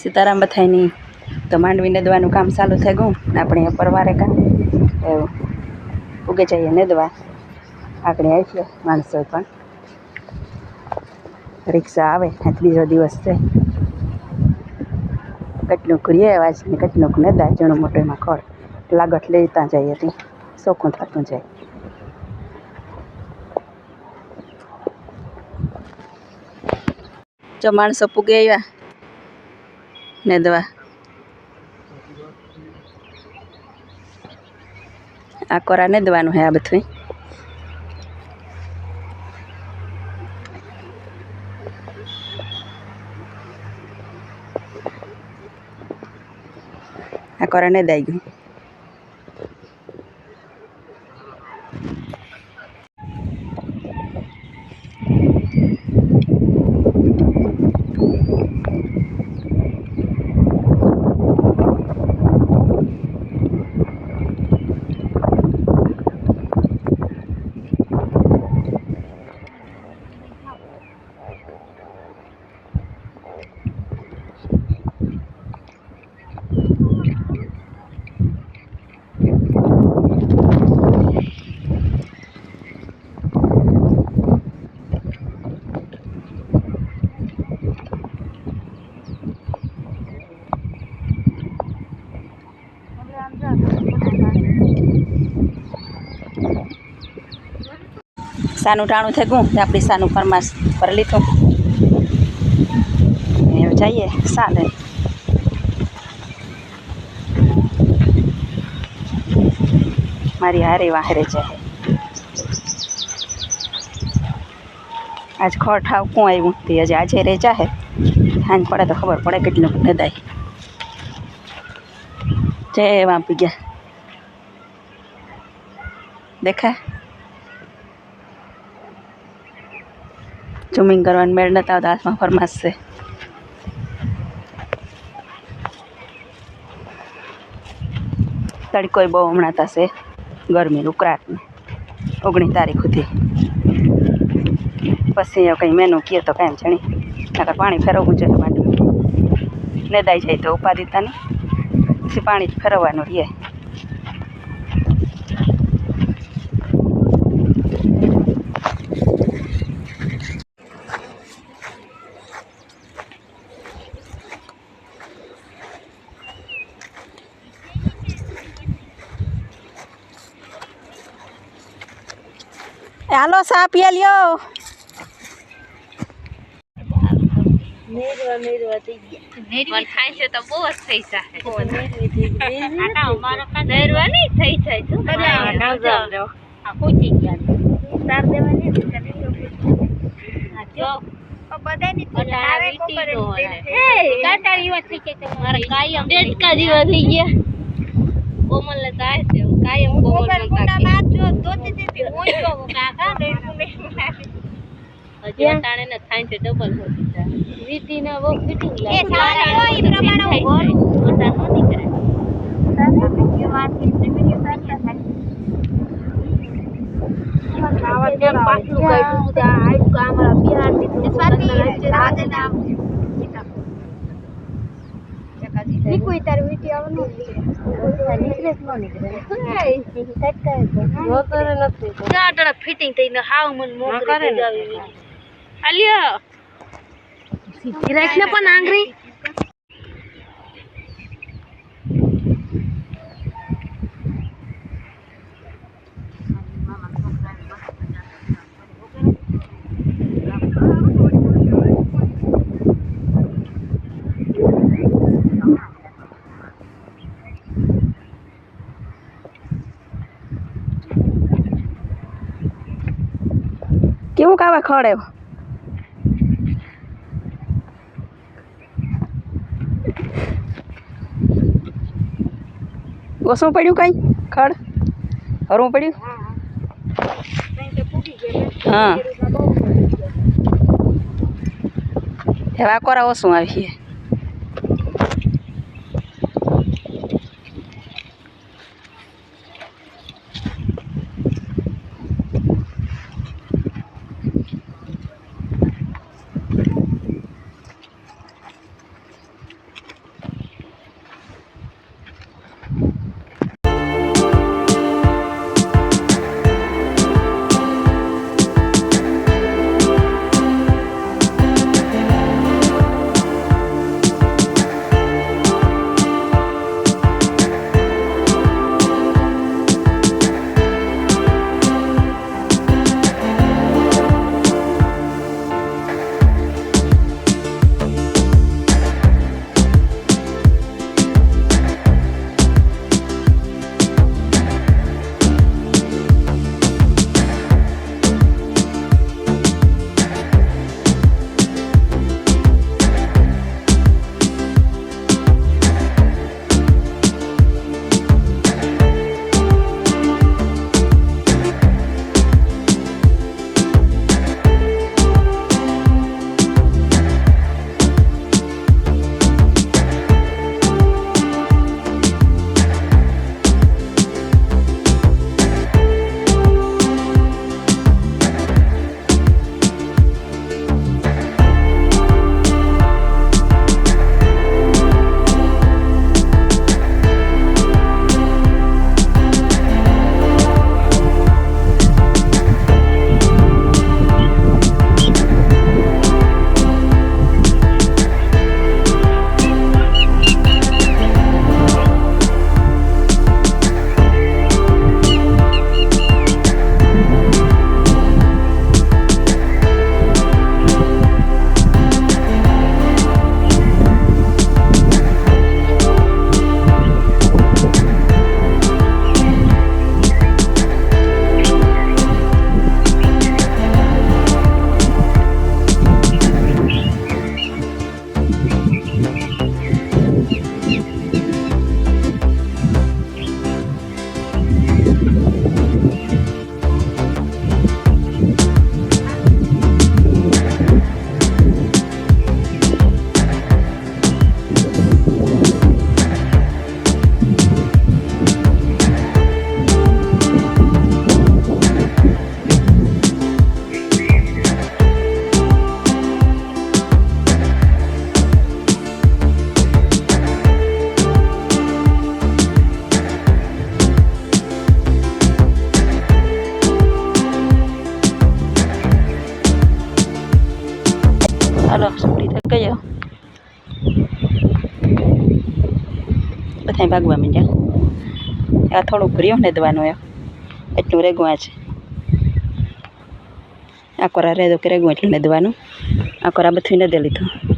સીતારામ બથાઈની તો માંડવી નેદવાનું કામ ચાલુ થઈ ગયું ને આપણે પરવારે કામ એવું ઉગે જઈએ નેદવા આગળ આવીએ માણસો પણ રિક્ષા આવે આજ બીજો દિવસ છે કેટલું કરીએ અવાજ ને કેટલું નેદા જણું મોટું એમાં ખડ લાગત લેતા જઈએ ત્યાં ચોખ્ખું થતું જાય જો માણસો પૂગે આવ્યા નેદવા આ કોરા નેદવાનું હે આ બધું આ કોરા નેદાઈ ગયું સાનું ટાણું થઈ ગયું આપણી સાનું ફરમાશ પર લીધું એવું જઈએ સાલે મારી હારે વાહરે જાય આજ ખડ ઠાવ કોણ આવ્યું તે હજી આજે રે જાહે હાંજ પડે તો ખબર પડે કેટલું નદાય જય વાપી ગયા દેખાય ઝૂમિંગ કરવાનું મેળ નતા આવતા હાથમાં ફરમાશ છે તડકોય બહુ હમણાં થશે ગરમી ઉકળાટને 19 તારીખ સુધી પછી કંઈ મેનુ કહે તો કાંઈ જણી નકર પાણી ફેરવવું જોઈએ માંડવી નેદાઈ જાય તો ઉપાધિ તાની પછી પાણી જ ફેરવવાનું રહે હાલો સા પીએ લ્યો નેરવા થઈ ગયા નેરવા થાય છે તો બહુ જ થઈ જાય નેરવા નહીં થઈ જાય શું આ પૂછી ગયા તાર દેવાની જો બધાની તારે કોબર એ કાટાળી વાત થઈ કે મારા કાયમ ડેટકા જેવા થઈ ગયા કોમલ ને થાય છે કાયમ કોમલ ના માર જો દોતી દીધી હું જો કાકા દેડકુને હજી અટાણે ને થાય છે ડબલ હોતી છે વીતી ને બહુ ફિટિંગ લાગે એ સારી હોય ઈ પ્રમાણે હું ઓટા નો નીકળે તારે કે વાત કે પ્રીમિયમ સારી થાય આવા કેમ પાછું કાઢ્યું છે આ કામરા બિહાર થી સ્વાતી રાતે ના કોઈ તાર વીટી આવવાનું નીકળે ન નીકળે જો કરે નથી ચાટડા ફિટિંગ થઈને હાવ મન મોક કરે ને આલિયા ગિરાકને પણ આંગરી કેવું કાવા ખડે ઓછું પડ્યું કઈ ખડ હરવું પડ્યું હા હવે કોરા ઓછું આવીએ બધા ભાગવા માંડ્યા. આ થોડુંક રહ્યું ને દવાનું એમ એટલું રેગું આ છે. આ કોરા રેદો કે રેગું એટલું ને દવાનું આ કોરા બધું ન દે લીધું.